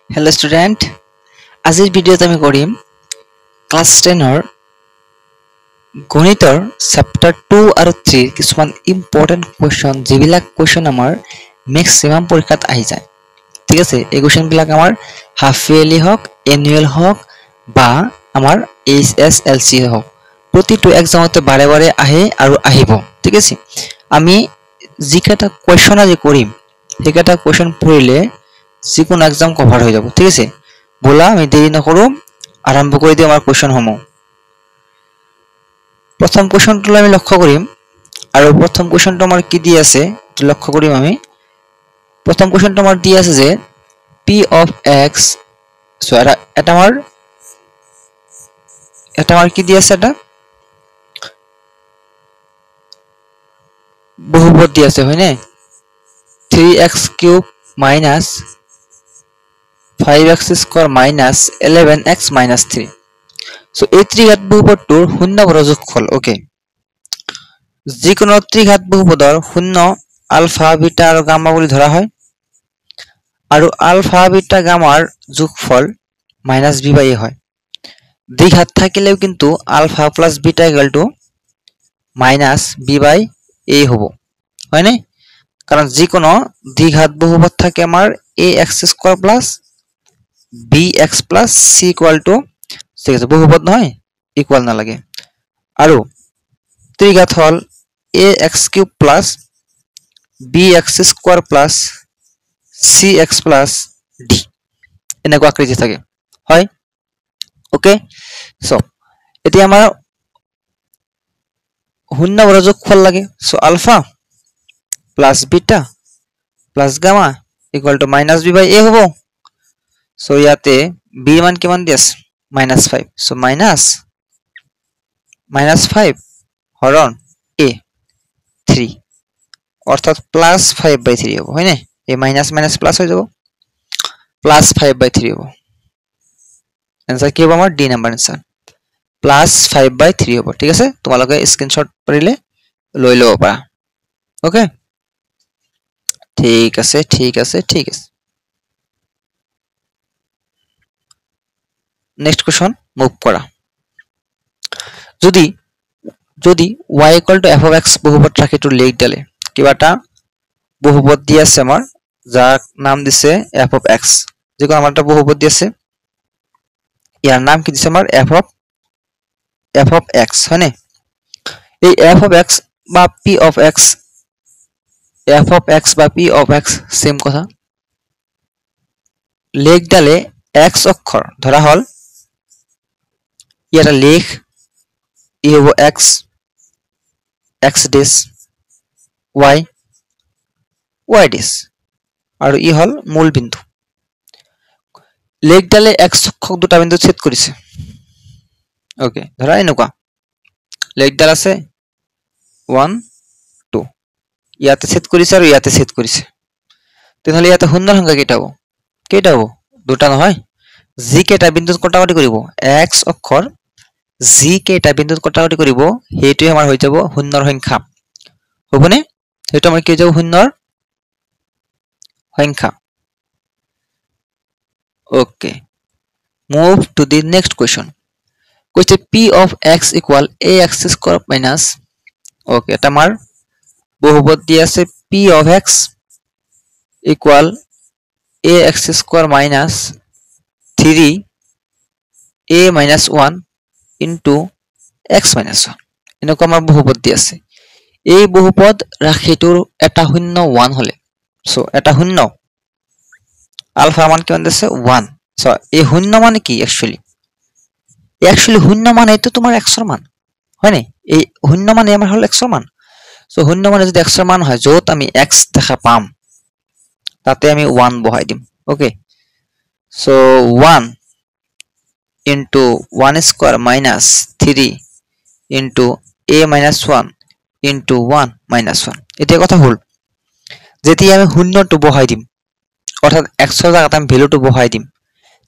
Hello student, আজিৰ ভিডিঅ'ত আমি কৰিম ক্লাছ 10ৰ গণিতৰ চেপ্টাৰ 2 আৰু 3 কিছুমান ইম্পৰ্টেন্ট কোৱেশ্চন যিবিলাক কোৱেশ্চন আমাৰ ম্যাক্সিমাম পৰীক্ষাত আহি যায় ঠিক আছে এই কোৱেশ্চন বিলাক আমাৰ হাফ ইয়াৰলি হক এনুৱেল হক বা আমাৰ এইচএসএলসি হক প্ৰতিটো এক্সামতে বাৰে বাৰে আহে আৰু আহিব ঠিক আছে আমি যিকেটা কোৱেশ্চন আজি কৰিম সেইকেটা কোৱেশ্চন পঢ়িলে যিকোনো এক্সাম কভার হয়ে যাব ঠিক আছে বলা আমি দেরি না করো আরম্ভ করে দিই আমার কোশ্চেন সমূহ প্রথম কোশ্চেনটো আমি লক্ষ্য কৰিম আৰু প্ৰথম কোশ্চেনটো আমাৰ কি দি আছে তো লক্ষ্য কৰিম আমি প্ৰথম কোশ্চেনটো আমাৰ দি আছে যে p of x সো এটা আমাৰ কি দি আছে এটা বহুপদ দি আছে হয়নে 3x³ minus 5x square minus 11x minus 3 so এই ত্রিঘাত বহুপদটোৰ শূন্য বৰ্গৰ যোগফল ওকে যিকোনো ত্ৰিঘাত বহুপদৰ শূন্য আলফা বিটা আৰু গামা বুলি ধৰা হয় আৰু আলফা বিটা গামাৰ যোগফল -b/a হয় দ্বিঘাত থাকিলেও কিন্তু আলফা প্লাস বিটা -b/a হ'ব হয়নে কাৰণ যিকোনো দ্বিঘাত বহুপদ থাকে আমাৰ ax² bx plus c equal to ঠিক আছে বহুপদ নহয় ইকুয়াল না লাগে আৰু ত্ৰিঘাত হল ax³ plus bx² plus cx plus d এনেকুৱা আকৃতি থাকে হয় ওকে সো এতিয়া আমাৰ শূন্য বৰ্গৰ যোগফল লাগে so alpha plus beta plus gamma equal to -b/a হ'ব সো ইয়াতে b মান কিমান দি আছে -5 সো -5 হৰণ a 3 অর্থাৎ +5/3 হ'ব হয়নে এই মাইনাস মাইনাস প্লাস হৈ যাব +5/3 হ'ব आंसर কি হ'ব আমাৰ ডি নাম্বাৰ आंसर +5/3 হ'ব ঠিক আছে তোমালোকে স্ক্ৰিনশ্বট পাৰিলে লৈ লব পাৰা ওকে ঠিক আছে নেক্সট কোশ্চন মুভ কৰা যদি y f of x বহুপদ ৰাখিটো লেখ দিলে কিবাটা বহুপদ দি আছে আমাৰ যাৰ নাম দিছে f of x যিকোনো আমাৰটা বহুপদ দি আছে ইয়াৰ নাম কি দিছে আমাৰ f of x হয়নে এই f of x বা p of x বা p of x সেম কথা লেখ ডালে x অক্ষৰ ধৰা হল ইয়াৰ লেখ ই হ'ব x dash y dash আৰু ই হল মূল বিন্দু লেখ ডালে x অক্ষক দুটা বিন্দু ছেদ কৰিছে ওকে ধৰা এনেকুৱা লেখ ডাল আছে 1 2 ইয়াতে ছেদ কৰিছে আৰু ইয়াতে ছেদ কৰিছে তেনেহলে ইয়াতে শূন্যৰ সংখ্যা কেইটা হ'ব দুটা নহয় জি কেইটা বিন্দুত কটাকটি কৰিব x অক্ষৰ জি কেইটা বিন্দুত কটাকটি কৰিব হেইটোই আমাৰ হৈ যাব শূন্যৰ সংখ্যা হ'বনে হেইটো আমাৰ কি হৈ যাব শূন্যৰ সংখ্যা okay move to the next question p of x equal ax² minus okay এটা আমাৰ বহুপদ দি আছে p of x equal ax² minus 3a minus 1 into x minus 1 এনেকুৱা আমাৰ বহুপদ দি আছে এই বহুপদ ৰাশিটোৰ এটা শূন্য 1 হলে সো এটা শূন্য আলফা মান কিমান দিছে 1 সো এই শূন্য মানে কি একচুয়ালি শূন্য মানে তো তোমাৰ x ৰ মান হয় নাই এই শূন্য মানে আমাৰ হল x ৰ মান সো শূন্য মানে যদি x ৰ মান হয় যত আমি x দেখা পাম তাতে আমি 1 বহাই দিম okay so 1 into 1² minus 3 into a minus 1 into 1 minus 1 এতিয়া কথা হল যেতিয়া আমি শূন্যটো বহাই দিম অর্থাৎ x ৰ জায়গাত আমি ভ্যালুটো বহাই দিম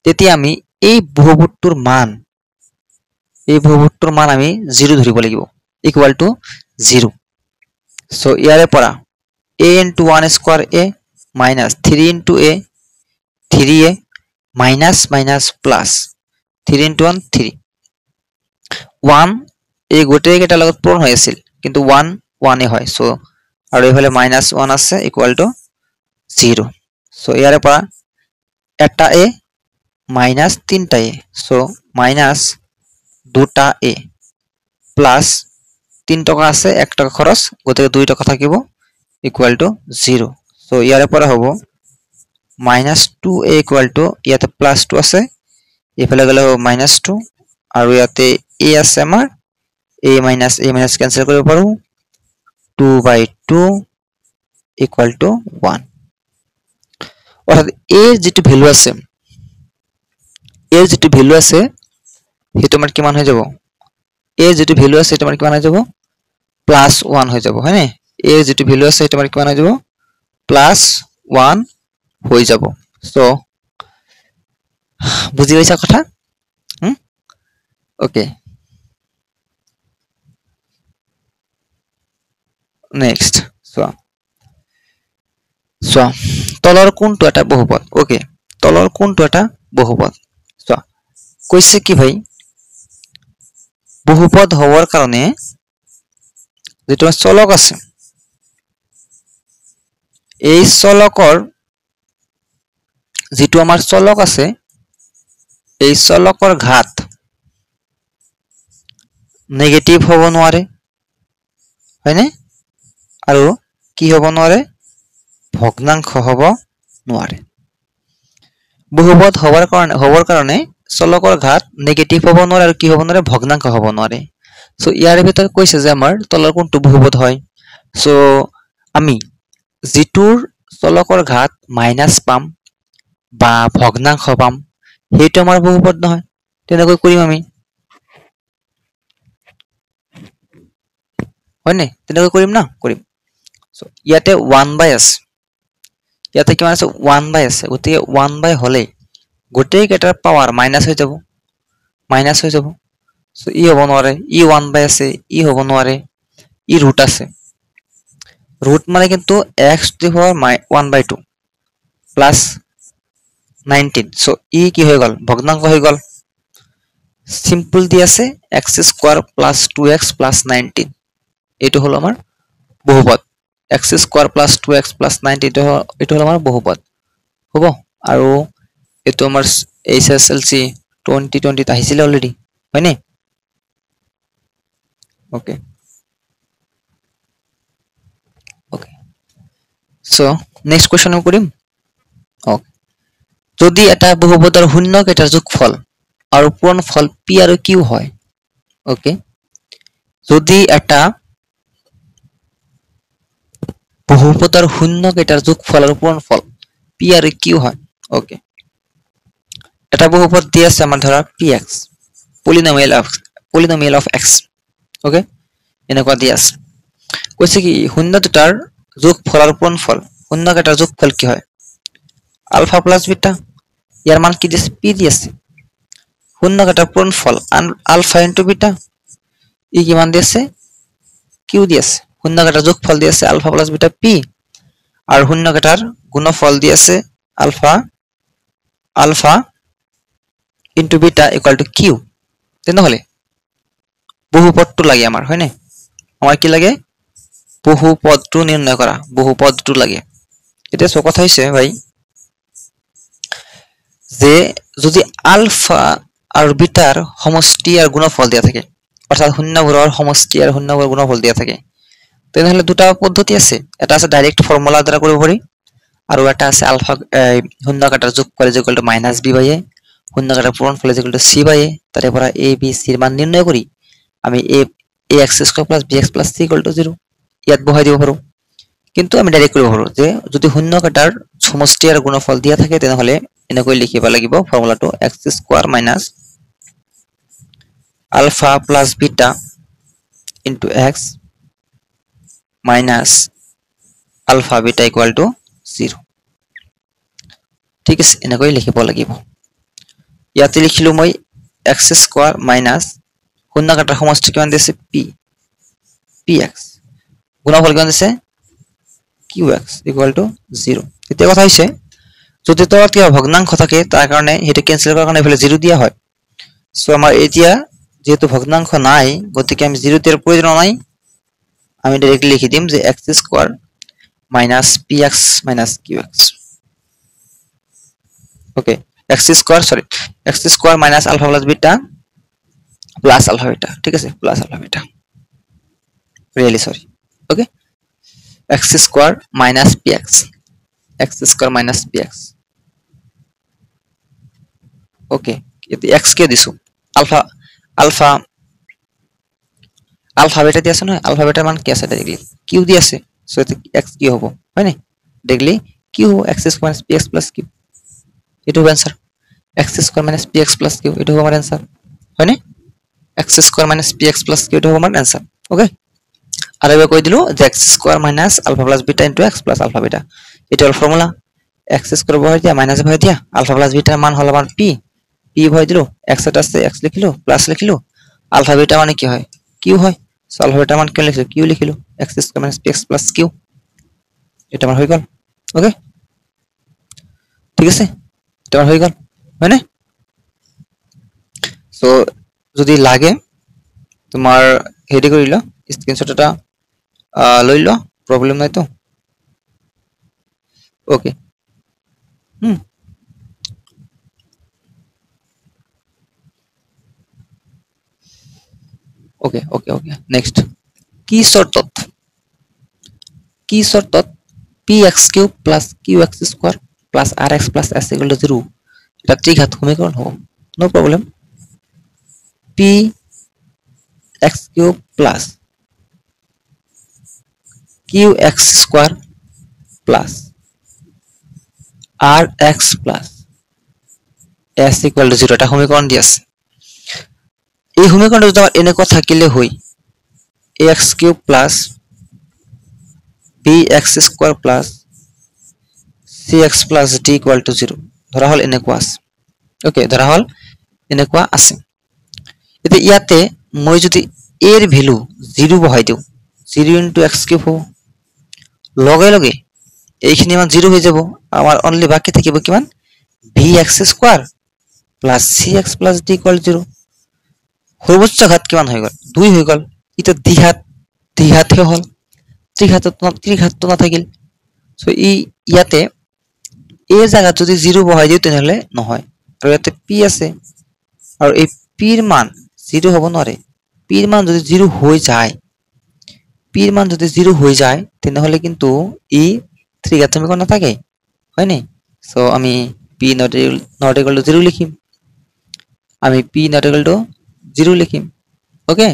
তেতিয়া আমি এই বহুপদটোৰ মান আমি 0 ধৰিব লাগিব ইকুয়াল টু 0 সো ইয়াৰে পৰা a into 1² a minus 3 into a 3a minus minus plus 3 into 1 3 1 এই গোটেই কেইটাৰ লগত পূৰণ হৈ আছিল কিন্তু 1 1 এ হয় সো আৰু এইফালে -1 আছে ইকুয়াল টু 0 সো ইয়াৰে পৰা এটা এ মাইনাস 3টা এ সো মাইনাস 2টা এ প্লাস 3 টাকা আছে 1 টাকা খরচ গতিকে 2 টাকা থাকিব ইকুয়াল টু 0 সো ইয়াৰে পৰা হ'ব -2a ইকুয়াল টু ইয়াতে +2 আছে এফালে গলে হ'ব -2 আৰু ইয়াতে a আছে আমাৰ a minus cancel কৰিব পাৰো 2/2 ইকুয়াল টু 1 অৰ্থাৎ a যেটো ভ্যালু আছে হেতু আমাৰ কিমান হৈ যাব a যেটো ভ্যালু আছে হেতু আমাৰ কিমান হৈ যাব +1 হৈ যাব হয়নে a যেটো ভ্যালু আছে হেতু আমাৰ কিমান হৈ যাব +1 হৈ যাব সো বুজি পাইছা কথা ওকে নেক্সট সো তলৰ কোনটো এটা বহুপদ ওকে তলৰ কোনটো এটা বহুপদ সো কৈছে কি ভাই বহুপদ হওয়াৰ কাৰণে যেটো চলক আছে এই চলকৰ যেটো আমাৰ চলক আছে এই চলকৰ ঘাত নেগেটিভ হ'ব নোৱাৰে হয়নে আৰু কি হ'ব নোৱাৰে ভগ্নাংশ হ'ব নোৱাৰে বহুপদ হবৰ কাৰণে চলকৰ ঘাত নেগেটিভ হ'ব নোৱাৰে আৰু কি হ'ব নোৱাৰে ভগ্নাংশ হ'ব নোৱাৰে সো ইয়াৰ ভিতৰত কৈছে যে আমাৰ তলৰ কোনটো বহুপদ হয় সো আমি যেটোৰ চলকৰ ঘাত মাইনাস পাম বা ভগ্নাংশ পাম হেতু আমাৰ বহুপদ নহয় তেনেকৈ কৰিম আমি হয়নে তেনেকৈ কৰিম না কৰিম সো ইয়াতে 1/, আছে ইয়াতে কিমান আছে 1/, আছে গতিকে 1/, হলে গোটেই কেটাৰ পাৱাৰ মাইনাস হৈ যাব সো ই হ'ব নোৱাৰে ই 1/, আছে ই হ'ব নোৱাৰে ই ৰুট আছে ৰুট মানে কিন্তু x to the power 1/2 plus 19 so ই কি হৈ গল ভগ্নাংশ হৈ গল সিম্পল দি আছে x square plus 2x plus 19 এটো হলো আমাৰ বহুপদ x square plus 2x plus 19 এটো হলো আমাৰ বহুপদ হ'ব আৰু এটো আমাৰ HSLC 2020 ত আহিছিল অলৰেডি হয়নে ওকে সো নেক্সট কোশ্চেন কৰিম ওকে যদি এটা বহুপদৰ শূন্য কেইটাৰ যোগফল আৰু পূৰণফল p আৰু q হয় ওকে যদি এটা বহুপদৰ শূন্য কেইটাৰ যোগফল আৰু পূৰণফল p আৰু q হয় ওকে এটা বহুপদ দি আছে আমাৰ ধৰা px polynomial of x okay এনেকুৱা দি আছে কৈছে কি শূন্য দুটাৰ যোগফল আৰু পূৰণফল শূন্য কেইটাৰ যোগফল কি হয় আলফা প্লাস বিটা ইয়াৰ মান কি দিছে p দি আছে শূন্য কেইটাৰ পূৰণফল আলফা ইনটু বিটা ই কিমান দি আছে q দি আছে শূন্য কেইটাৰ যোগফল দি আছে আলফা প্লাস বিটা p আৰু শূন্য কেইটাৰ গুণফল দি আছে alpha into beta equal to q তেনেহলে বহুপদটো লাগে আমাৰ হয়নে আমাৰ কি লাগে বহুপদটো নিৰ্ণয় কৰা বহুপদটো লাগে এটা সো কথা হৈছে ভাই যে যদি আলফা আৰু বিটাৰ সমষ্টি আৰু গুণফল দিয়া থাকে অৰ্থাৎ শূন্যবোৰৰ সমষ্টি আৰু শূন্যবোৰৰ গুণফল দিয়া থাকে তেনেহলে দুটা পদ্ধতি আছে এটা আছে ডাইৰেক্ট ফৰ্মুলা দ্বাৰা কৰিব পাৰি আৰু এটা আছে আলফা শূন্য কাটাৰ যোগফল ইকুয়াল টু -b/a শূন্য কাটাৰ পূৰণফল ইকুয়াল টু c/a তাৰে পৰা a b c ৰ মান নিৰ্ণয় কৰি আমি ax² + bx + c = 0 ইয়াত বহাই দিব পাৰো কিন্তু আমি ডাইৰেক্ট কৰিব পাৰো যে যদি শূন্য কাটাৰ সমষ্টি আৰু গুণফল দিয়া থাকে তেনেহলে এনেকৈ লিখিব লাগিব ফৰ্মুলাটো x² - alpha + beta into x minus alpha beta equal to 0 ঠিক আছে এনেকৈ লিখিব লাগিব ইয়াতে লিখিলো মই x² minus শূন্য কাটাৰ সমষ্টি কিমান দিছে p px গুণফল কিমান দিছে qx equal to 0 এতিয়া কথা হৈছে যদি তলত কিবা ভগ্নাংশ থাকে তাৰ কাৰণে হেতু কেনসেল কৰাৰ কাৰণে এফালে 0 দিয়া হয় সো আমাৰ এতিয়া যেহেতু ভগ্নাংশ নাই গতিকে আমি 0 এর প্রয়োজন নাই আমি ডাইরেক্টলি লিখি দিম যে x square minus px minus qx okay x square sorry x square minus alpha plus beta plus alpha beta ঠিক আছে plus alpha beta really sorry okay x square minus px x square minus px okay এতে x কে দিছো alpha alpha alpha beta দি আছে না alpha beta মান কি আছে directly q দি আছে সো এতে x কি হবে হয় না directly q x square minus px plus q এটা হবে answer x square minus px plus q এটা হবে আমার आंसर হয় না x square minus px plus q এটা হবে আমার आंसर ওকে আর এবার কই দিলো যে x square minus alpha plus beta into x plus alpha beta এটা হল ফর্মুলা x স্কয়ার বহাই দিয়া মাইনাস বহাই দিয়া আলফা প্লাস বিটার মান হলো আমার p p বহাই দিলো x এর আছে x লিখিলো প্লাস লিখিলো আলফা বিটা মানে কি হয় q হয় সো আলফা বিটা মান কি লিখছো q লিখিলো x square minus px plus q এটা আমার হয়ে গেল ওকে ঠিক আছে এটা আমার হয়ে গেল মানে সো যদি লাগে তোমার হেডি করিলো স্ক্রিনশটটা লইলো প্রবলেম নাই তো okay okay okay okay next কি শর্তত px³ plus qx square plus rx plus s = 0 এটা ত্রিঘাত সমীকরণ হবে no problem px³ plus qx square plus rx plus s = 0 এটা সমীকরণ দি আছে এই সমীকরণটা যদি আমার এনে কথা থাকিলে হই ax³ plus bx square plus cx plus d = 0 ধরা হল এনেকুৱা আছে ওকে ধৰা হল এনেকুৱা আছে এতে ইয়াতে মই যদি a এর ভ্যালু 0 বহাই দিও 0 * x³ হ'ব লগে লগে এইখিনি মান 0 হয়ে যাব আমার অনলি বাকি থাকিব কিমান bx square plus cx plus d = 0 সর্বোচ্চ ঘাত কিমান হৈ গল 2 হৈ গল এটা দ্বিঘাত হে হল ত্রিঘাত তো না থাকিল সো ই ইয়াতে a জায়গা যদি 0 বহাই দিও তেনহলে নহয় আর ইয়াতে p আছে আর এই p এর মান 0 হবো নরে p এর মান যদি 0 হয়ে যায় p এর মান যদি 0 হয়ে যায় তেনহলে কিন্তু ই ত্রিঘাত সমীকরণ না থাকে হয় না সো আমি p not equal to 0 লিখিম আমি p not equal to 0 লিখিম okay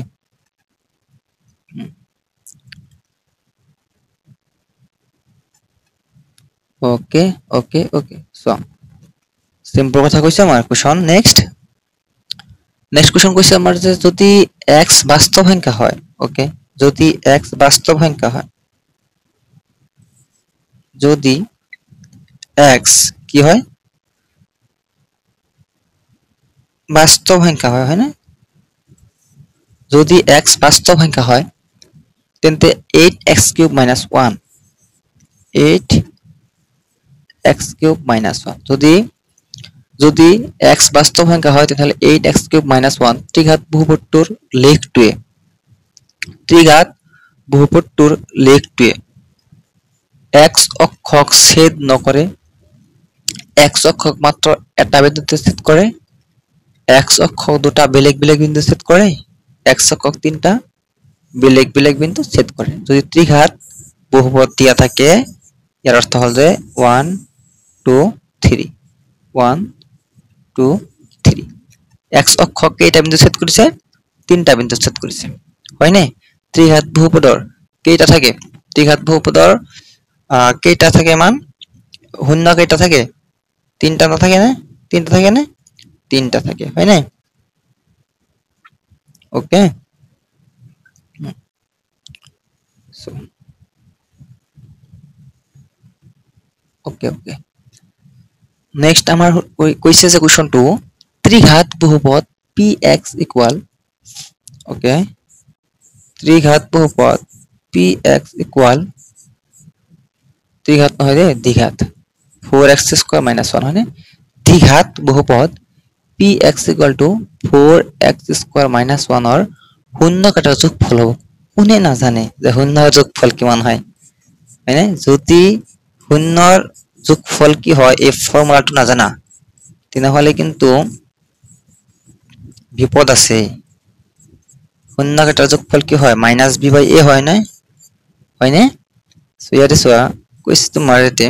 okay okay okay so simple কথা কইছে আমার কোশ্চেন নেক্সট কোশ্চেন কইছে আমার যে যদি x বাস্তব সংখ্যা হয় ওকে যদি x বাস্তব সংখ্যা হয় যদি x কি হয় বাস্তব সংখ্যা হয় হয় না যদি x বাস্তব সংখ্যা হয় তেন্তে 8x³ - 1 8x³ - 1 যদি x বাস্তব সংখ্যা হয় তাহলে 8x³ - 1 ত্রিঘাত বহুপদটোৰ লেখটোৱে x অক্ষক ছেদ নকৰে x অক্ষক মাত্ৰ এটা বিন্দুতে ছেদ কৰে x অক্ষক দুটা বেলেগ বেলেগ বিন্দু ছেদ কৰে x অক্ষক তিনটা বেলেগ বেলেগ বিন্দু ছেদ কৰে যদি ত্ৰিঘাত বহুপদ দিয়া থাকে ইয়াৰ অৰ্থ হল যে 1 2 3 1 2 3 x অক্ষক কেইটা বিন্দু ছেদ কৰিছে তিনটা বিন্দু ছেদ কৰিছে হয় নে ত্ৰিঘাত বহুপদৰ কেইটা থাকে ত্ৰিঘাত বহুপদৰ কেইটা থাকে মান শূন্য কেইটা থাকে তিনটা না থাকে না তিনটা থাকে না তিনটা থাকে হয় না okay so okay okay next আমার কইছে যে কোশ্চেন 2 ত্রিঘাত বহুপদ px ইকুয়াল ওকে ত্রিঘাত বহুপদ px ইকুয়াল ত্রিঘাত নহয় রে দ্বিঘাত 4x স্কয়ার মাইনাস 1 হয়নে দ্বিঘাত বহুপদ px equal to 4x square minus 1 or শূন্য কাটাৰ যোগফল হ'ব কোনে নাজানে যে শূন্যৰ যোগফল কিমান হয় হয়নে যদি শূন্যৰ যোগফল কি হয় এই ফৰ্মুলাটো নাজানা তেনেহলে কিন্তু বিপদ আছে শূন্য কাটাৰ যোগফল কি হয় মাইনাস b বাই a হয় না হয়নে সো ইয়াতে সোয়া কৈছে তোমাৰ এতে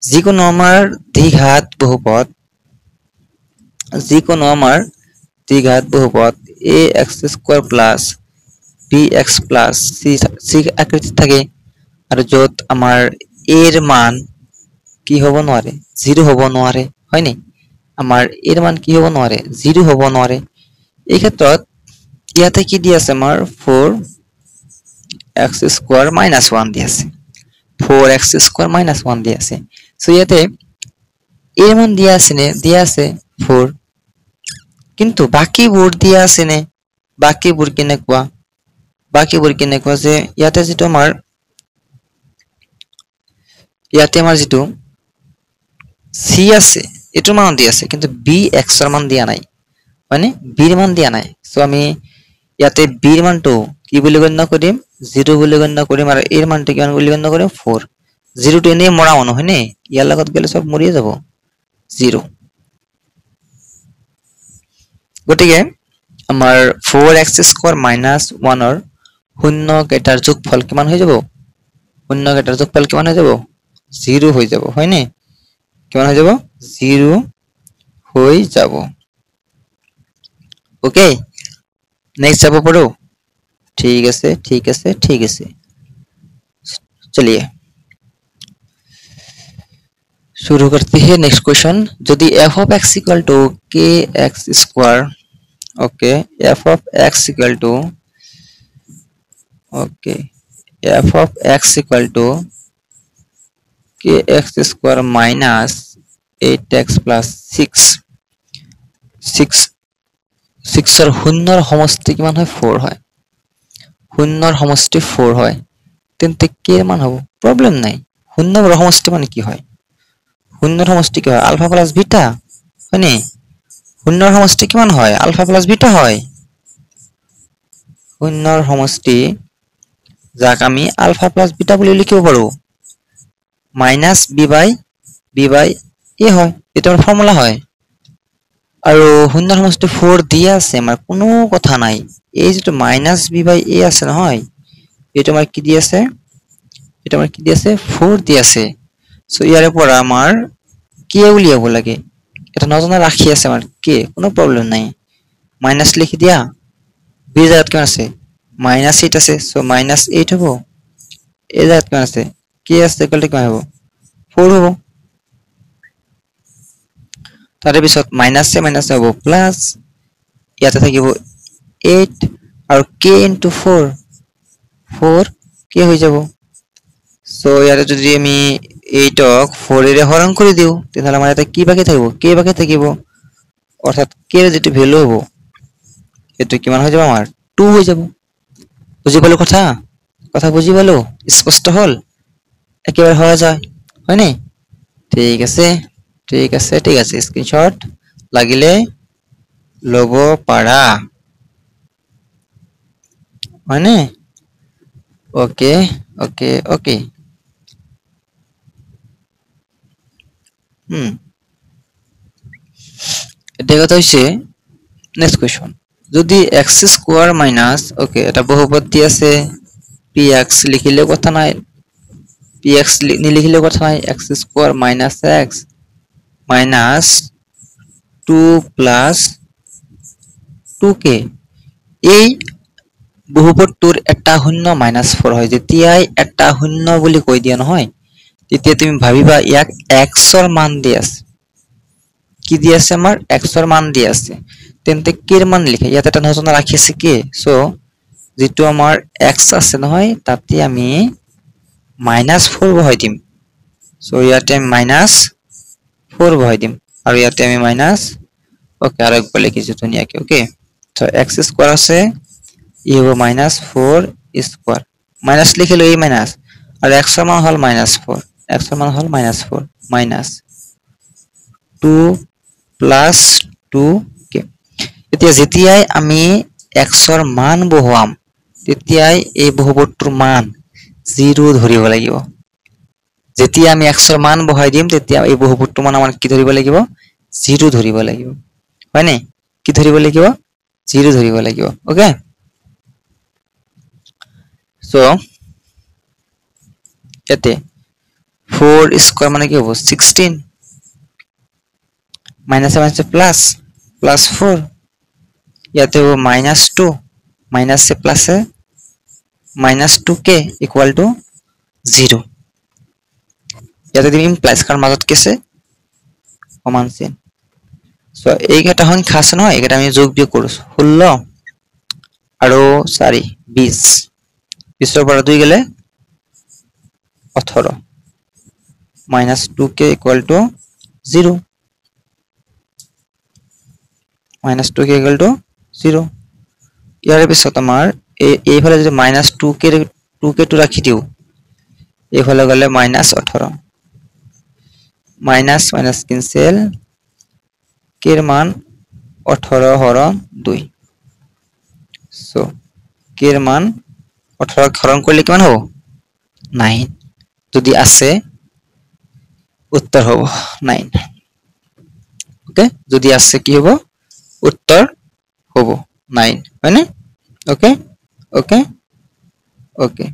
যিকোনো আমাৰ দ্বিঘাত বহুপদ ax square plus bx plus c আকৃতি থাকে আৰু যত আমাৰ a এৰ মান কি হ'ব নোৱাৰে 0 হ'ব নোৱাৰে হয়নি আমাৰ a এৰ মান কি হ'ব নোৱাৰে 0 হ'ব নোৱাৰে এই ক্ষেত্ৰত ইয়াতে কি দি আছে আমাৰ 4x স্কয়ার মাইনাস 1 দি আছে 4x স্কয়ার মাইনাস 1 দি আছে সো ইয়াতে এর মান দিয়া আছে নে দিয়া আছে 4 কিন্তু বাকিবোৰ দিয়া আছে নে বাকিবোৰ কেনেকুৱা যে ইয়াতে যেটো আমাৰ যেটো c আছে এটো মান দিয়া আছে কিন্তু b x এর মান দিয়া নাই মানে b এর মান দিয়া নাই সো আমি ইয়াতে b এর মানটো কি বুলি গণ্য কৰিম 0 বুলি গণ্য কৰিম আৰু এৰ মানটো কিমান বুলি গণ্য কৰিম 4 0 টো এনে মৰা মন হয়নে ইয়াৰ লগত গলে সব মৰিয়ে যাব 0 গটিকে আমাৰ 4x স্কয়াৰ মাইনাস 1 অৰ শূন্য কেটাৰ যোগফল কিমান হৈ যাব শূন্য কেটাৰ যোগফল কিমান হৈ যাব 0 হৈ যাব হয়নে কিমান হৈ যাব 0 হৈ যাব ওকে नेक्स्ट যাব পড়ো ठीक है चलिए शुरू करते हैं नेक्स्ट क्वेश्चन यदि f of x equal to kx square okay f of x equal to okay f of x equal to kx square minus 8x plus 6 এর শূন্যৰ সমষ্টি কিমান হয় 4 হয় শূন্যৰ সমষ্টি 4 হয় তেন্তে k এৰ মান হ'ব প্ৰবলেম নাই শূন্যৰ সমষ্টি মানে কি হয় শূন্যৰ সমষ্টি কি হয় আলফা প্লাস বিটা হয়নি শূন্যৰ সমষ্টি কিমান হয় আলফা প্লাস বিটা হয় শূন্যৰ সমষ্টি যাক আমি আলফা প্লাস বিটা বুলি লিখিব পাৰো মাইনাস b বাই a হয় এটা ফৰ্মুলা হয় আৰু শূন্যৰ সমষ্টি 4 দিয়া আছে আমাৰ কোনো কথা নাই এই যেটো মাইনাস b বাই a আছে নহয় এটা আমাৰ কি দি আছে 4 দি আছে সো ইয়াৰে পৰা আমাৰ k উলিয়াব লাগে এটা নজনা ৰাখি আছে আমাৰ k কোনো প্ৰবলেম নাই মাইনাস লিখি দিয়া b জায়গাত কি আছে মাইনাস 8 আছে সো মাইনাস 8 হ'ব a জায়গাত কি আছে k আছে কলতে কি হ'ব 4 হ'ব তাৰে পিছত মাইনাস হ'ব প্লাস ইয়াতে থাকিব 8 আৰু k into 4 k হৈ যাব সো ইয়াতে যদি আমি 8 ক 4 এৰে হৰণ কৰি দিও তেনহলে আমাৰ এটা কি বাকি থাকিব k বাকি থাকিব অৰ্থাৎ k এৰ যেটো ভ্যালু হ'ব এটো কিমান হৈ যাব আমাৰ 2 হৈ যাব বুজি পালো কথা বুজি পালো স্পষ্ট হল একেবাৰে হৈ যায় হয়নি ঠিক আছে স্ক্ৰিনশট লাগিলে লব পাৰা মানে ওকে এটা কথা হইছে নেক্সট কোশ্চেন যদি x স্কয়ার মাইনাস ওকে এটা বহুপদ দি আছে px লিখিলে কথা নাই px লিখিলে কথা নাই x square minus x minus 2 plus 2k এই বহুপদটোৰ এটা শূন্য minus 4 হয় যেতিয়াই এটা শূন্য বুলি কৈ দিয়া নহয় তেতিয়া তুমি ভাবিবা ইয়াক x ৰ মান দি আছে কি দি আছে আমাৰ x ৰ মান দি আছে তেন্তে k ৰ মান লিখে ইয়াত এটা নজনা ৰাখি আছে k সো যেটো আমাৰ x আছে নহয় তাতে আমি -4 বহাই দিম সো ইয়াতে -4 বহাই দিম আৰু ইয়াতে আমি মাইনাস ওকে আর একবার লিখিছো ধুনিয়াকে ওকে তো x স্কয়ার আছে ই হবে -4 স্কয়ার মাইনাস লিখিলো এই মাইনাস আর x এর মান হল -4 x এর মান হল -4 মাইনাস 2 প্লাস 2k এতিয়া যেতিয়াই আমি x ৰ মান বহুৱাম তেতিয়াই এই বহুপদটোৰ মান 0 ধৰিব লাগিব যেতিয়া আমি x ৰ মান বহাই দিম তেতিয়া এই বহুপদটোৰ মান আমাৰ কি ধৰিব লাগিব 0 ধৰিব লাগিব হয় নে কি ধৰিব লাগিব 0 ধৰিব লাগিব ওকে সো এতে 4 স্কয়ার মানে কি হবে 16 মাইনাস মাইনাস প্লাস প্লাস 4 ইয়াতে হবে -2 माइनस से प्लस है -2k इक्वल टू 0 ইয়াতে দিম ইমপ্লাইজ কাৰণ মাজত কেছে সমান চিন সো এইকেইটা সংখ্যা আছে নহয় এইকেইটা আমি যোগ বিয়োগ কৰো 16 আৰু 4 20 20 ৰ পৰা 2 গলে 18 -2k equal to 0 -2k equal to 0 ইয়াৰ পিছত আমাৰ এইফালে যদি -2k টো ৰাখি দিও এইফালে গলে -18 माइनस माइनस कैंसिल के मान 18 হরণ 2 সো के মান 18 হরণ করলে কেমন হবে 9 যদি আছে উত্তর হবে 9 ওকে যদি আছে কি হবে উত্তর হবে 9 মানে ওকে ওকে ওকে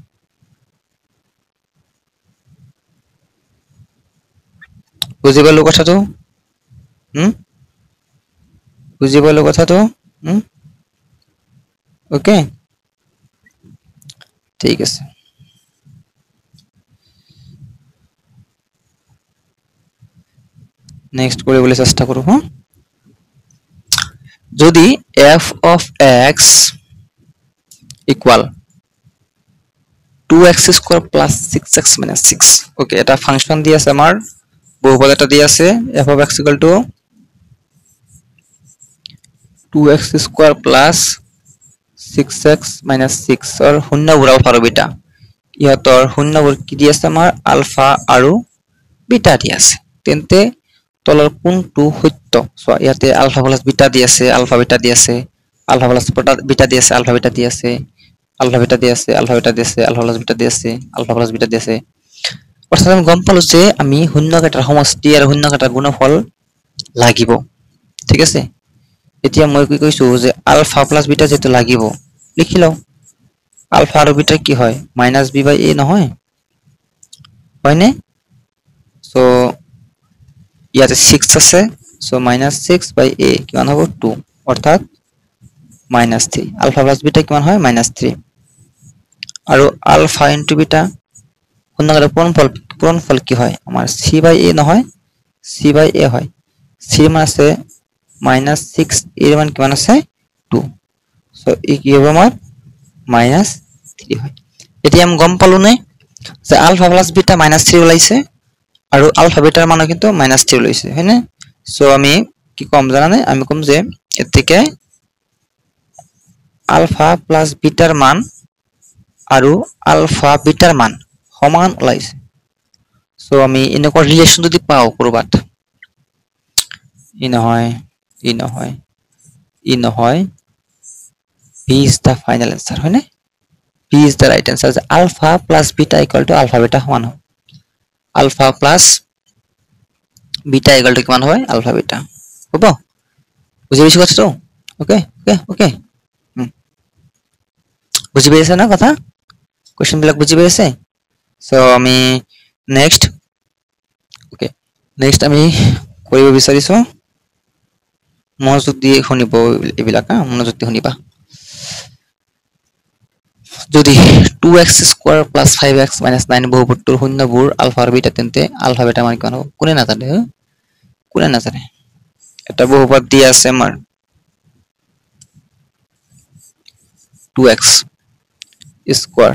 বুঝি পালো কথাটো বুঝি পালো কথাটো ওকে ঠিক আছে নেক্সট কৰিবলৈ চেষ্টা কৰো যদি f of x equal 2x square plus 6x minus 6 okay এটা ফাংশন দি আছে আমাৰ বহুপদ এটা দি আছে f of x equal to 2x square plus 6x minus 6 और শূন্যবোৰ আলফা আৰু বিটা ইহতৰ শূন্যবোৰ কি দি আছে আমাৰ আলফা আৰু বিটা দি আছে তেন্তে তলৰ কোনটো সত্য সো ইয়াতে আলফা প্লাস বিটা দি আছে আলফা বিটা দি আছে আলফা প্লাস বিটা দি আছে আলফা বিটা দি আছে আলফা বিটা দি আছে আলফা বিটা দি আছে আলফা প্লাস বিটা দি আছে আলফা প্লাস বিটা দি আছে অর্থাৎ আমি গম পালো যে আমি শূন্যকেইটাৰ সমষ্টি আৰু শূন্যকেইটাৰ গুণফল লাগিব ঠিক আছে এতিয়া মই কি কৈছো যে আলফা প্লাস বিটা যেটো লাগিব লিখি লও আলফা আৰু বিটা কি হয় -b/a নহয় হয়নে সো ইয়াতে 6 আছে সো -6/a কিমান হ'ব 2 অর্থাৎ -3 আলফা প্লাস বিটা কিমান হয় -3 আৰু আলফা ইনটু বিটা শূন্যকেইটাৰ পূৰণফল কি হয় আমাৰ c/a নহয় c/a হয় c মান আছে -6 এর মান কিমান আছে 2 সো ই কি হ'ব আমাৰ -3 হয় এতিয়া আমি গম পালো নে যে আলফা প্লাস বিটা -3 ওলাইছে আৰু আলফা বিটাৰ মান কিন্তু -3 ওলাইছে হয়নে সো আমি কি কম জানানে আমি কম যে এর থেকে আলফা প্লাস বিটাৰ মান আৰু আলফা বিটাৰ মান সমান ওলাইছে সো আমি এনেকুৱা ৰিলেশন যদি পাও কৰবাত ই নহয় b is the final answer হয়নে b is the right answer alpha plus beta equal to alpha beta সমান হয় alpha plus beta equal to কিমান হয় alpha beta হ'ব বুজি পাইছো কথাটো ওকে ওকে ওকে বুজি পাইছে না কথা কোশ্চেন বিলাক বুজি পাইছে সো আমি নেক্সট ওকে নেক্সট আমি কৰিব বিচাৰিছো মনোযোগ দি শুনিব এইবিলাক মনোযোগ দি শুনিবা যদি 2x square plus 5x minus 9 বহুপদটোৰ শূন্যবোৰ আলফা আৰু বিটা তেন্তে আলফা বিটা মান কিমান হ'ব কোনে নাজানে এটা বহুপদ দি আছে আমাৰ 2x square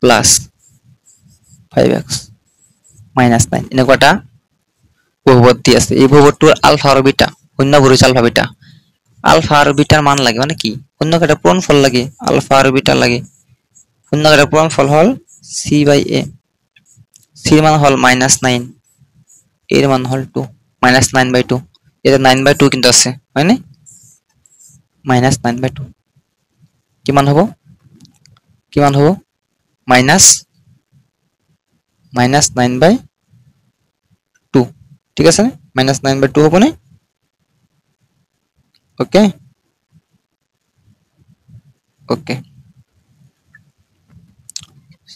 plus 5x minus 9 এনেকুৱাটা বহুপদ দি আছে এই বহুপদটোৰ আলফা আৰু বিটা শূন্যবোৰ হৈছে আলফা বিটা আলফা আৰু বিটাৰ মান লাগে মানে কি শূন্যকেইটা পূৰণফল লাগে আলফা আৰু বিটা লাগে শূন্যকেইটাৰ পূৰণফল হল c/a c মান হল -9 এর মান হল 2 -9/2 এটা 9/2 কিন্তু আছে হয় না -9/2 কিমান হ'ব -9/2 ঠিক আছে -9/2 হ'ব নে ওকে ওকে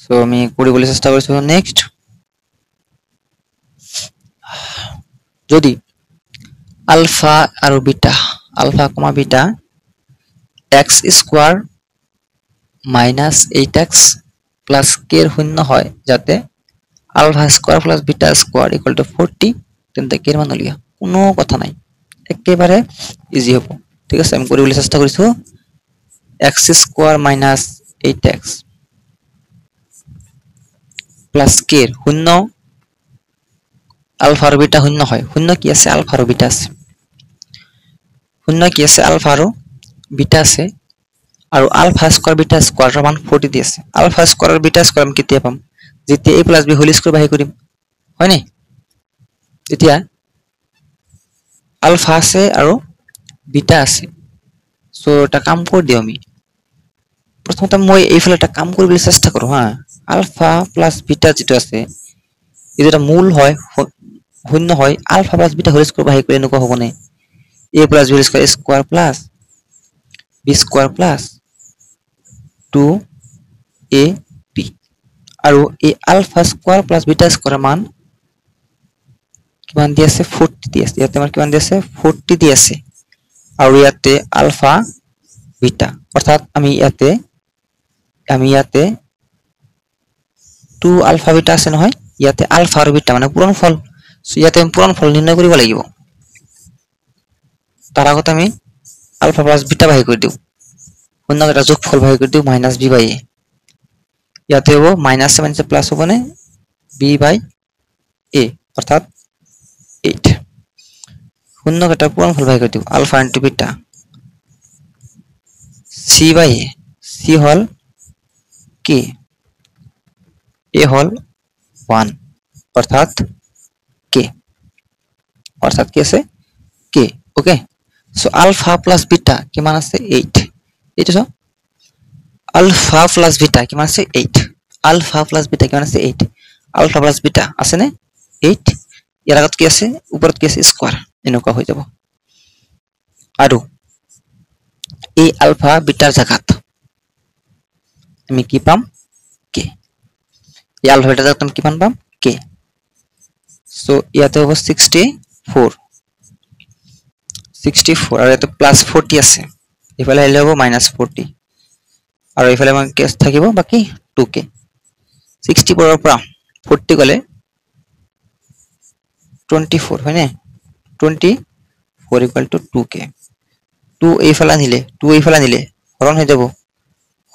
সো আমি কৰিবলৈ চেষ্টা কৰিছো নেক্সট যদি আলফা আৰু beta alpha comma beta x square -8x plus k এর শূন্য হয় যাতে alpha square plus beta square equal to 40 তেন্তে k এর মান উলিয়া কোনো কথা নাই একেবারে ইজি হ'ব ঠিক আছে আমি কৰিবলৈ চেষ্টা কৰিছো x square -8x plus k এর শূন্য আলফা আর বিটা শূন্য হয় শূন্য কি আছে আলফা আর বিটা আছে শূন্য কি আছে আলফা আর বিটা আছে আৰু আলফা স্কয়াৰ বিটা স্কয়াৰ মান 40 দি আছে আলফা স্কয়াৰ আৰু বিটা স্কয়ার আমি কেতিয়া পাম যেতিয়া a + b হোল স্কয়ার বাহি কৰিম হয় নে এতিয়া আলফা আছে আৰু বিটা আছে সো এটা কাম কৰি দিও আমি প্ৰথমতে মই এইফালে এটা কাম কৰিবলৈ চেষ্টা কৰো হা আলফা প্লাস বিটা যেটো আছে এটা মূল হয় শূন্য হয় alpha plus beta whole square বাহি কৰি এনেকুৱা হ'ব নে a + b whole square square plus b square plus 2ab আৰু এই alpha square plus beta square মান কিমান দি আছে 40 দি আছে ইয়াতে আমাৰ কিমান দি আছে 40 দি আছে আৰু ইয়াতে আলফা বিটা অৰ্থাৎ আমি ইয়াতে 2 আলফা বিটা আছে নহয় ইয়াতে আলফা আৰু বিটা মানে পূৰণফল সো ইয়াতে আমি পূৰণফল নিৰ্ণয় কৰিব লাগিব তাৰ আগত আমি আলফা প্লাস বিটা বাহি কৰি দিও শূন্য এটা যোগফল বাহি কৰি দিও -b/a ইয়াতে হ'ব মাইনাস মানে প্লাস হ'ব নে b/a অর্থাৎ 8 শূন্য এটা পূৰণফল বাহি কৰি দিও alpha into beta c/a c হল k a হল 1 অর্থাৎ k কি আছে k okay so alpha plus beta কিমান আছে 8 এইটো সব আলফা প্লাস বিটা কিমান আছে 8 আলফা প্লাস বিটা কিমান আছে 8 আলফা প্লাস বিটা আছে নে 8 ইয়াৰ আগত কি আছে ওপৰত কি আছে স্কয়াৰ এনেকুৱা হৈ যাব আৰু এই আলফা বিটাৰ জাগাত আমি কি পাম k এই আলফা বিটাৰ জাগাত আমি কিমান পাম k সো ইয়াতে হ'ব 64 আৰু এটা প্লাস 40 আছে ইফালে আহিলে হ'ব -40 আৰু ইফালে আমাৰ কেস থাকিব বাকি 2k 64 ৰ পৰা 40 গলে 24 হয় নে 24 ইকুয়াল টু 2k 2 এইফালে নিলে হৰণ হৈ যাব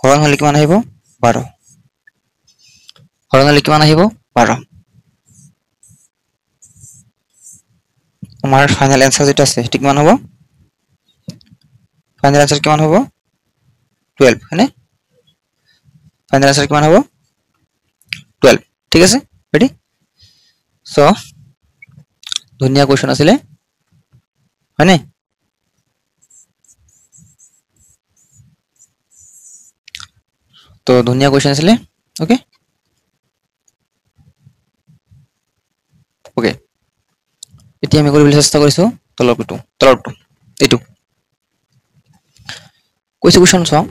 হৰণ হলে কিমান আহিব 12 হৰণ হলে কিমান আহিব 12 আমাৰ ফাইনাল आंसर যেটা আছে ঠিক কিমান হ'ব ফাইনাল आंसर কিমান হ'ব 12 হয়নে ফাইনাল आंसर কিমান হ'ব 12 ঠিক আছে ৰেডি সো ধুনিয়া কোৱেশ্চন আছিল হয়নে তো ধুনিয়া কোৱেশ্চন আছিল ওকে ওকে এতিয়া আমি কৰিবলৈ চেষ্টা কৰিছো তলৰটো এইটো কৈছে কোৱেশ্চন চাও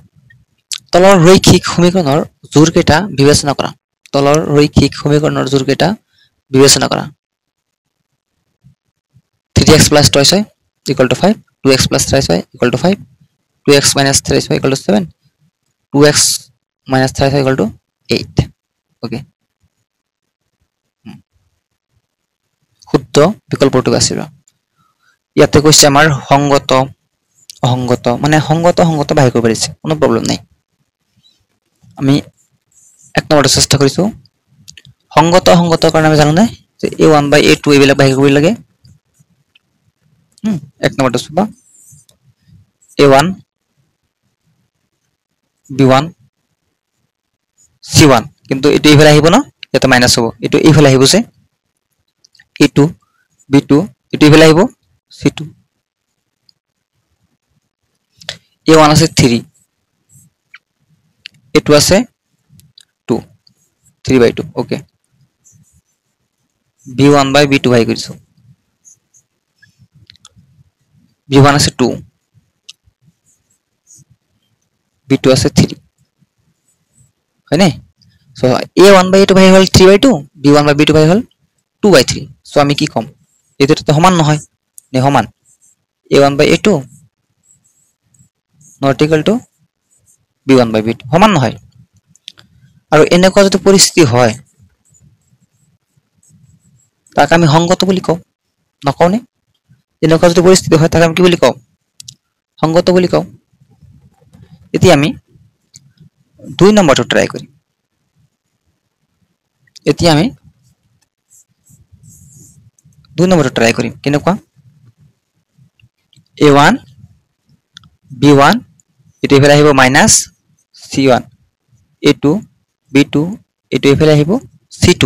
তলৰ ৰৈখিক সমীকৰণৰ জোৰ কেইটা বিবেচনা কৰা তলৰ ৰৈখিক সমীকৰণৰ জোৰ কেইটা বিবেচনা কৰা 3x + 2y = 5 2x + 3y = 5 2x - 3y = 7 2x - 3y = 8 okay শুদ্ধ বিকল্পটো আছিল ইয়াতে কৈছে আমাৰ সংগত অসংগত মানে সংগত বাহিৰ কৰিব পাৰিছে কোনো প্ৰবলেম নাই আমি এক নম্বৰটো চেষ্টা কৰিছো সংগত কাৰণে আমি জানো না যে a1 / a2 এইবিলাক বাহিৰ কৰিব লাগে এক নম্বৰটো চাবা a1 b1 c1 কিন্তু এটো এইফালে আহিব না এটা মাইনাস হ'ব এটো এইফালে আহিব যে a2 b2 এটো ইফালে আহিব c2 a1 আছে 3 a2 আছে 2 3/2 ওকে b1 by b2 ভাই কৰিছো b1 আছে 2 b2 আছে 3 হয় নে সো a1 by a2 ভাই হল 3/2 b1 by b2 ভাই হল 2/3 সো আমি কি কম এটা তো সমান নহয় নে সমান a1 by a2 not equal to b1 by b2 সমান নহয় আৰু এনেকুৱা যদি পৰিস্থিতি হয় তাক আমি সংগত বুলি কওঁ নকওঁ নে এনেকুৱা যদি পৰিস্থিতি হয় তাক আমি কি বুলি কওঁ সংগত বুলি কওঁ এতিয়া আমি 2 নম্বৰটো ট্ৰাই কৰিম এতিয়া আমি 2 নম্বৰটো ট্ৰাই কৰিম কেনেকুৱা a1 b1 এটো ইফালে আহিব মাইনাস c1 a2 b2 এটো ইফালে আহিব c2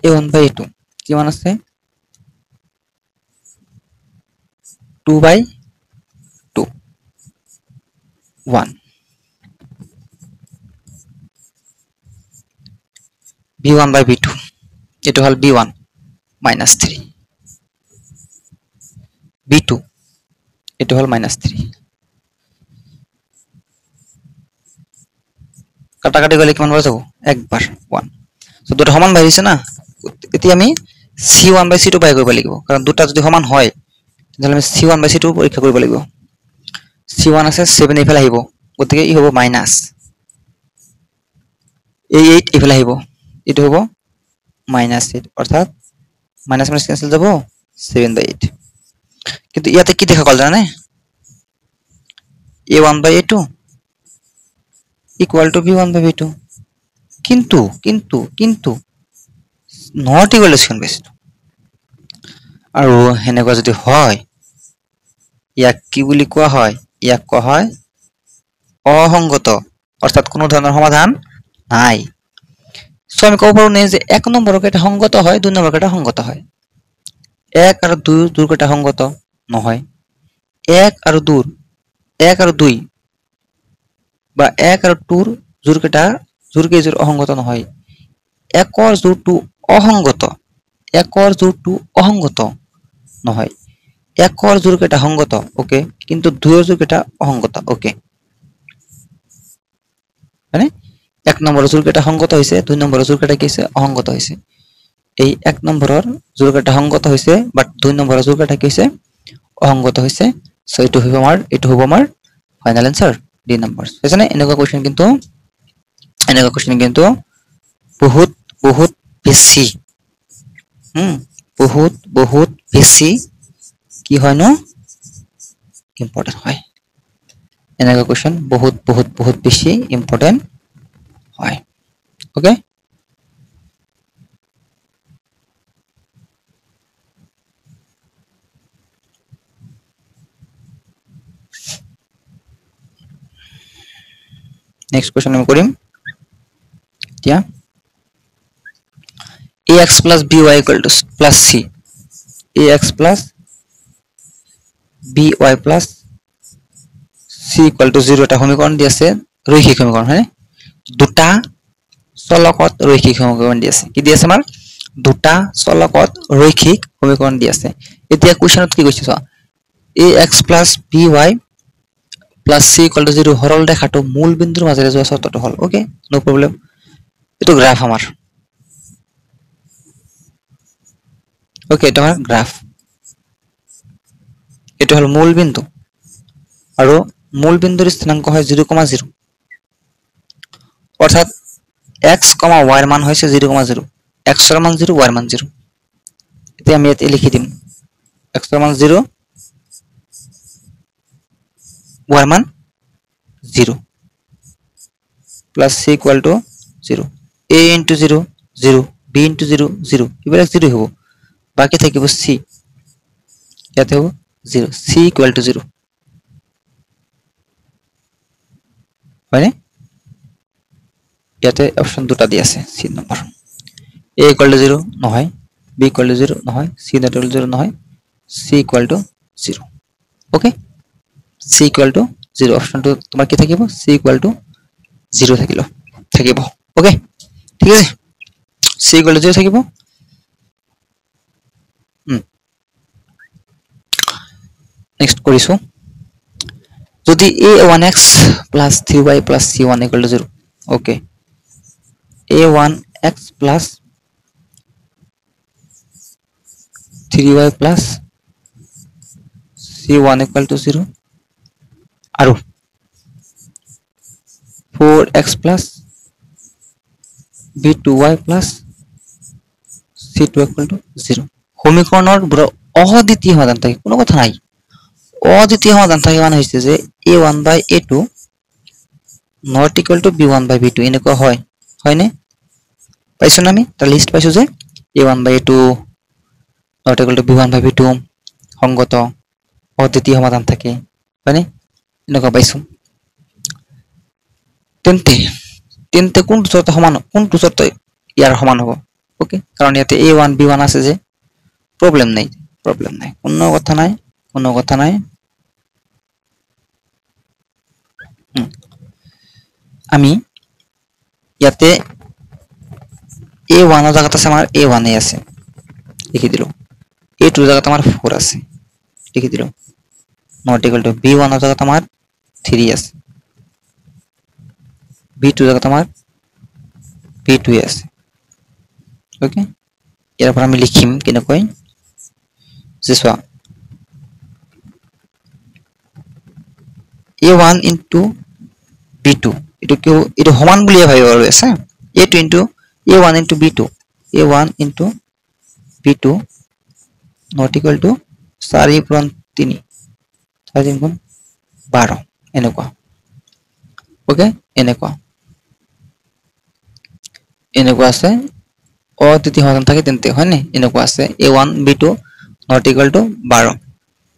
a1 by a2 কিমান আছে 2 by 2 1 b1 by b2 এটো হল b1 minus 3 b2 এটো হল minus 3 কাটাকাটি গলে কিমান বাৰ যাব একবাৰ 1 সো দুটা সমান বাহিছে না এতিয়া আমি c1 by c2 বাই কৰিব লাগিব কাৰণ দুটা যদি সমান হয় তেতিয়াহলে আমি c1 by c2 পৰীক্ষা কৰিব লাগিব c1 আছে 7 ইফালে আহিব গতিকে ই হ'ব মাইনাস এই 8 ইফালে আহিব এটো হ'ব মাইনাস 8 অৰ্থাৎ মাইনাস মাইনাস ক্যান্সেল যাব 7 by 8 কিন্তু ইয়াতে কি দেখা গল জানে a1 by a2 equal to b1 by b2 কিন্তু not equal to বেছি আৰু হেনেকুৱা যদি হয় ইয়াক কি বুলি কোৱা হয় ইয়াক কোৱা হয় অসংগত অৰ্থাৎ কোনো ধৰণৰ সমাধান নাই সো আমি ক'ব পাৰো নে যে 1 নম্বৰক এটা সংগত হয় 2 নম্বৰক এটা সংগত হয় 1 আৰু 2 দুৰকটা সংগত নহয় 1 আৰু 2 1 আৰু 2 বা 1 আৰু 2 জোৰকেটা জোৰকেজোৰ অসংগত নহয় 1 ৰ জোৰটো অসংগত 1 ৰ জোৰটো অসংগত নহয় 1 ৰ জোৰকেটা সংগত ওকে কিন্তু 2 ৰ জোৰকেটা অসংগত ওকে মানে 1 নম্বৰৰ জোৰকেটা সংগত হৈছে 2 নম্বৰৰ জোৰকেটা কি হৈছে অসংগত হৈছে এই 1 নম্বৰৰ জোৰকেটা সংগত হৈছে বাট 2 নম্বৰৰ জোৰকেটা কি হৈছে অসংগত হৈছে সো এটো হ'ব আমাৰ ফাইনাল আনসাৰ ডি নাম্বাৰ বুঝছেনে এনেকুৱা কোশ্চেন কিন্তু বহুত বহুত বেছি বহুত বেছি কি হয় ন ইম্পর্টেন্ট হয় এনেকুৱা কোশ্চেন বহুত বেছি ইম্পৰ্টেন্ট হয় ওকে नेक्स्ट क्वेश्चन আমি কৰিম এতিয়া ax plus by equal to plus c ax plus by plus c equal to 0 এটা সমীকৰণ দি আছে ৰৈখিক সমীকৰণ হয় দুটা চলকত ৰৈখিক সমীকৰণ দি আছে কি দি আছে আমাৰ দুটা চলকত ৰৈখিক সমীকৰণ দি আছে এতিয়া কোৱেশ্চনত কি কৈছে চোৱা ax plus by plus c equal to 0 হৰল ৰেখাটো মূল বিন্দুৰ মাজেৰে যোৱা চৰ্তটো হল ওকে নো প্ৰবলেম এটো গ্ৰাফ আমাৰ ওকে এটা গ্ৰাফ এটো হল মূল বিন্দু আৰু মূল বিন্দুৰ স্থানাঙ্ক হয় 0,0 অৰ্থাৎ x, y ৰ মান হৈছে 0,0 x ৰ মান 0 y ৰ মান 0 এতিয়া আমি ইয়াতে লিখি দিম x ৰ মান 0 y ৰ মান 0 plus c equal to 0 a into 0 0 b into 0 0 ইবিলাক 0 হ'ব বাকি থাকিব c ইয়াতে হ'ব 0 c equal to 0 হয়নে ইয়াতে অপশন দুটা দি আছে সি নম্বৰ a equal to 0 নহয় b equal to 0 নহয় c not equal to 0 নহয় c equal to 0 okay c equal to 0 অপশনটো তোমাৰ কি থাকিব c equal to 0 থাকিব ওকে ঠিক আছে c equal to 0 থাকিব নেক্সট কৰিছো যদি a1x plus 3y plus c1 equal to 0 okay a1x plus 3y plus c1 equal to 0 আৰু 4x plus b2y plus c2 equal to 0 সমীকৰণৰ পুরো অদ্বিতীয় সমাধান থাকে কোনো কথা নাই অদ্বিতীয় সমাধান থাকে মানে হইছে যে a1 by a2 not equal to b1 by b2 এনেকুৱা হয় হয়নে পাইছো না আমি তা লিস্ট পাইছো যে a1 by a2 not equal to b1 by b2 সংগত অদ্বিতীয় সমাধান থাকে হয়নে এনেকুৱা পাইছো তেন্তে কোনটো শৰ্ত সমান কোনটো শৰ্ত ইয়াৰ সমান হ'ব ওকে কারণ ইয়াতে a1 b1 আছে যে প্রবলেম নাই কোনো কথা নাই আমি ইয়াতে a1 এর জায়গাতে আছে আমার a1 এ আছে লিখি দিলো a2 এর জায়গাতে আমার 4 আছে লিখি দিলো not equal to b1 এর জায়গাতে আমার 3 আছে b2 এর জায়গাতে আমার b2 আছে ওকে এরপর আমি লিখিম কেনেকৈ this one a1 into b2 এটা সমান বুলিয়ে ভাবিব আৰু আছে a2 into a1 into b2 a1 into b2 not equal to 4 পূৰণ 3 4 গুণ 12 এনেকুৱা ওকে এনেকুৱা আছে অদ্বিতীয় সমাধান থাকে তেন্তে হয় নে এনেকুৱা আছে a1 b2 not equal to 12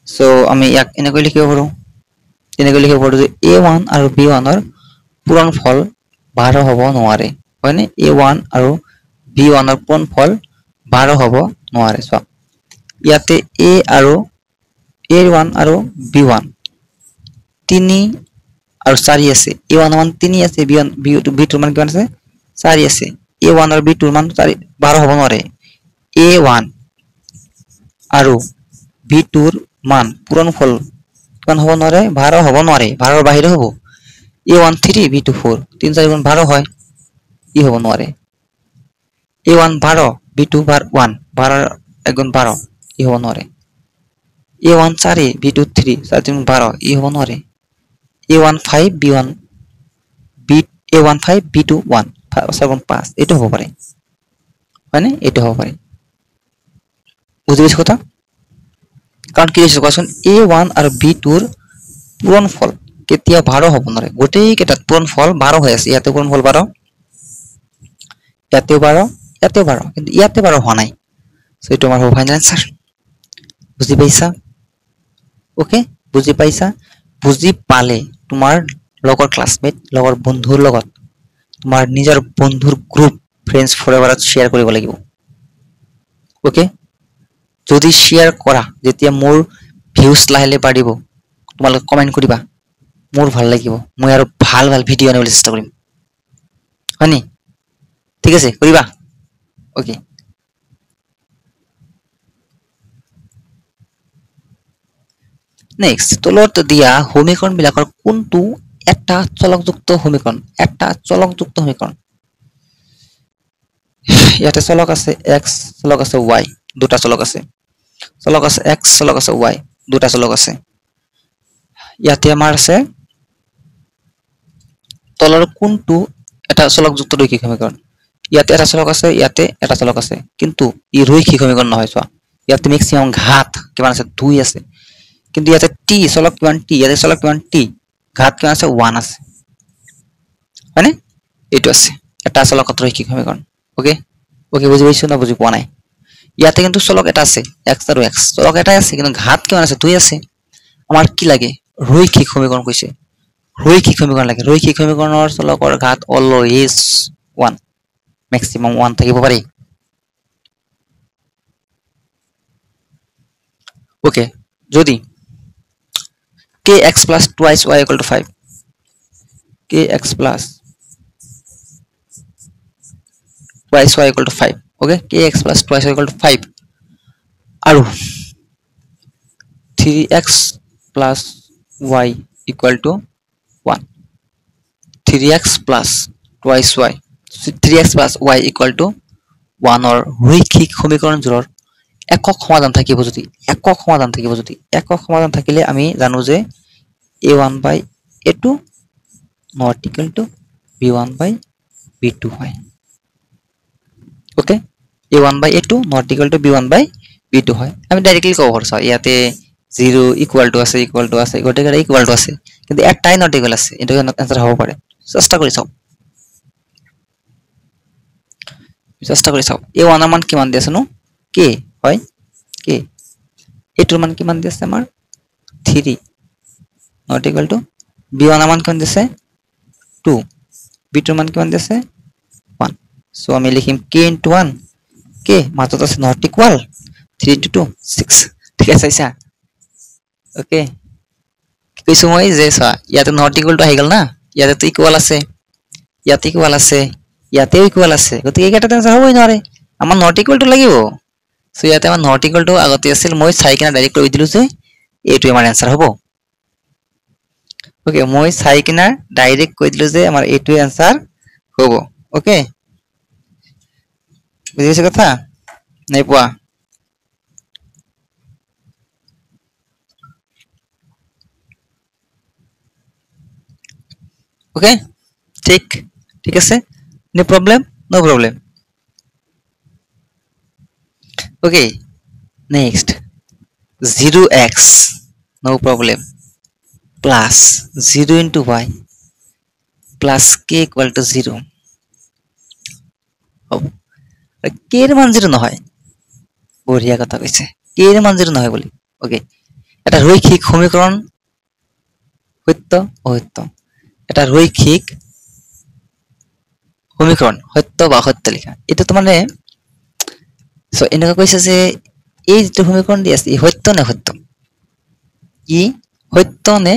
so আমি ইয়াক এনেকৈ লিখিব পাৰো যে a1 আৰু b1 ৰ পূৰণফল 12 হ'ব নোৱাৰে হয় নে a1 আৰু b1 ৰ পূৰণফল 12 হ'ব নোৱাৰে so ইয়াতে a আৰু a1 আৰু b1 3 আৰু 4 আছে a1 মান 3 আছে b2 মান কিমান আছে 4 আছে a1 আৰু b2 মান 12 হ'ব নোৱাৰে a1 আৰু b2 ৰ মান পূৰণফল কিমান হ'ব নোৱাৰে 12 হ'ব নোৱাৰে 12 ৰ বাহিৰে হ'ব a1 3 b2 4 3 4 গুণ 12 হয় ই হ'ব নোৱাৰে a1 12 b2 1 12 1 গুণ 12 ই হ'ব নোৱাৰে a1 4 b2 3 4 3 গুণ 12 ই হ'ব নোৱাৰে a1 5 b1 a1 5 b2 1 4 গুণ 5 এটো হ'ব পাৰে মানে এটো হ'ব পাৰে বুজি পাইছ কথা কাৰণ কি হৈছে কোৱাচোন a1 আৰু b2 ৰ পূৰণফল কেতিয়া 12 হ'ব নোৱাৰে গোটেই কেইটা পূৰণফল 12 হৈ আছে ইয়াতে পূৰণফল 12 ইয়াতে 12 কিন্তু ইয়াতে 12 হোৱা নাই সো এটো আমাৰ হ'ব ফাইনাল আনসাৰ বুজি পাইছা ওকে বুজি পাইছা বুজি পালে তোমাৰ লগৰ ক্লাসমেট লগৰ বন্ধুৰ লগত তোমাৰ নিজৰ বন্ধুৰ গ্ৰুপ ফ্ৰেন্ডস ফৰএভাৰত শেয়াৰ কৰিব লাগিব ওকে যদি শেয়াৰ কৰা যেতিয়া মোৰ ভিউজ লাহিলে বাঢ়িব তোমালোকে কমেন্ট কৰিবা মোৰ ভাল লাগিব মই আৰু ভাল ভিডিও আনিবলৈ চেষ্টা কৰিম হয়নি ঠিক আছে কৰিবা ওকে নেক্সট তলত দিয়া সমীকৰণ বিলাকৰ কোনটো এটা চলকযুক্ত সমীকৰণ ইয়াতে চলক আছে x চলক আছে y দুটা চলক আছে x চলক আছে y দুটা চলক আছে ইয়াতে আমাৰ আছে তলৰ কোনটো এটা চলকযুক্ত ৰৈখিক সমীকৰণ ইয়াতে এটা চলক আছে ইয়াতে এটা চলক আছে কিন্তু ই রৈখিক সমীকৰণ নহয় চোৱা ইয়াতে ম্যাক্সিমাম ঘাত কিমান আছে 2 আছে কিন্তু ইয়াতে t চলক কিমান t ইয়াতে চলক কিমান t ঘাত কিমান আছে 1 আছে মানে এটো আছে এটা চলকত রৈখিক সমীকৰণ ওকে বুজি পাইছো না বুজি পোৱা নাই ইয়াতে কিন্তু চলক এটা আছে x আৰু x চলক এটা আছে কিন্তু ঘাত কিমান আছে 2 আছে আমাৰ কি লাগে ৰৈখিক সমীকৰণ কইছে ৰৈখিক সমীকৰণ লাগে ৰৈখিক সমীকৰণৰ চলকৰ ঘাত অলৱেজ 1 ম্যাক্সিমাম 1 থাকিব পাৰি ওকে যদি kx plus twice y equal to 5 kx plus twice y equal to 5 okay kx plus twice y equal to 5 আৰু 3x plus y equal to 1 3x plus twice y 3x plus y equal to 1 or রৈখিক সমীকৰণজোৰৰ একক সমাধান থাকিব যদি একক সমাধান থাকিলে আমি জানো যে a1 by a2 not equal to b1 by b2 হয় okay a1 by a2 not equal to b1 by b2 হয় আমি ডাইরেক্টলি কব পারছো ইয়াতে 0 ইকুয়াল টু আছে গটেটা ইকুয়াল টু আছে কিন্তু একটাই নট ইকুয়াল আছে এটা आंसर হ'ব পাৰে চেষ্টা কৰি চাও a1 এর মান কিমান দিছে নো k হয় k a2 এর মান কিমান দিছে আমাৰ 3 not equal to b1 এর মান কিমান দিছে 2 b2 এর মান কিমান দিছে 1 সো আমি লিখিম k into 1 k মাত্রা আছে not equal 3 into 2 6 ঠিক আছে আইছা ওকে কি কইছো মই যে সা ইয়াতে not equal to আহি গল না ইয়াতে তো ইকুয়াল আছে ইয়াতেও ইকুয়াল আছে গতিকে এইটা आंसर হবই নৰে আমাৰ not equal to লাগিব সো ইয়াতে আমাৰ not equal to আগতে আছিল মই চাই কিনা ডাইৰেক্ট কৈ দিলো যে এইটো আমাৰ आंसर হ'ব ওকে মই চাই কিনা ডাইৰেক্ট কৈ দিলো যে আমাৰ এইটো आंसर হ'ব ওকে বুঝিছে কথা নাই পোৱা ওকে ঠিক আছে no problem okay next 0x no problem plus 0 into y plus k equal to 0 k এর মান 0 নহয় বঢ়িয়া কথা কইছে k এর মান 0 নহয় বলি ওকে এটা রৈখিক সমীকরণ সত্য অসত্য এটা রৈখিক সমীকরণ সত্য বা অসত্য লিখা এটা তো মানে সো এনেকা কইছে যে এই যে সমীকরণ দি আছে সত্য না সত্য ই সত্য নে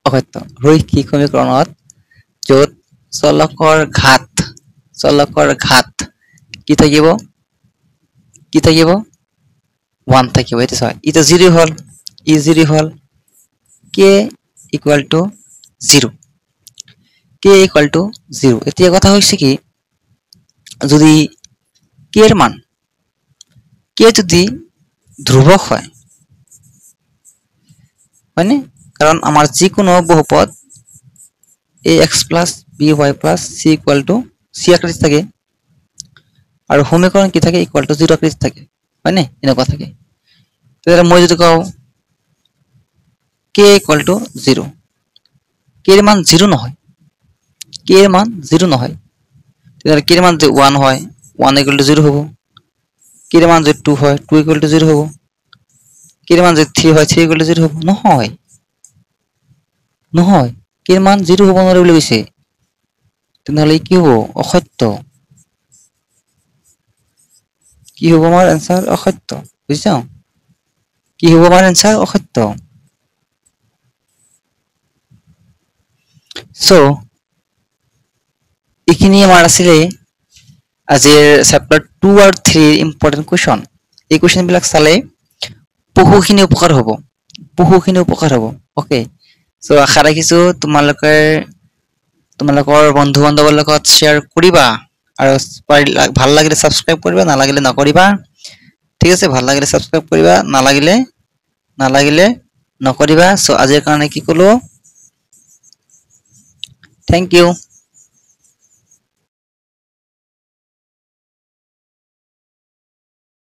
অসত্য রৈখিক সমীকৰণত যত চলকৰ ঘাত কি থাকিব 1 থাকিব এটা হয় এটা 0 হল ই 0 হল k equal to 0 k equal to 0 এতিয়া কথা হইছে কি যদি k এর মান k যদি ধ্রুবক হয় মানে কারণ আমার যে কোনো বহুপদ ax plus by plus c equal to c আকৃতি থাকে আর সমীকরণ কি থাকে equal to 0 আকৃতি থাকে মানে এনেকুৱা থাকে তাহলে মই যদি কও k equal to 0 k এর মান 0 নহয় তাহলে k এর মান যদি 1 হয় 1 equal to 0 হবে k এর মান যদি 2 হয় 2 equal to 0 হবে k এর মান যদি 3 হয় 3 equal to 0 হবে নহয় k এর মান 0 হ'ব নৰে বুলি কৈছে তেনেহলে কি হ'ব অসত্য কি হ'ব আমাৰ आंसर অসত্য বুঝছো কি হ'ব আমাৰ आंसर অসত্য সো এখিনি আমাৰ আছিল আজিৰ চ্যাপ্টাৰ 2 আৰু 3 ইম্পৰ্টেন্ট কোৱেশ্চন এই কোৱেশ্চন বিলাক চালে বহুখিনি উপকাৰ হ'ব ওকে সো আশা ৰাখিছো তোমালোকৰ বন্ধু বান্ধৱৰ লগত শেয়াৰ কৰিবা আৰু ভাল লাগিলে সাবস্ক্ৰাইব কৰিবা নালাগিলে নকৰিবা ঠিক আছে ভাল লাগিলে সাবস্ক্ৰাইব কৰিবা নালাগিলে নকৰিবা সো আজিৰ কাৰণে কি কলো থ্যাংক ইউ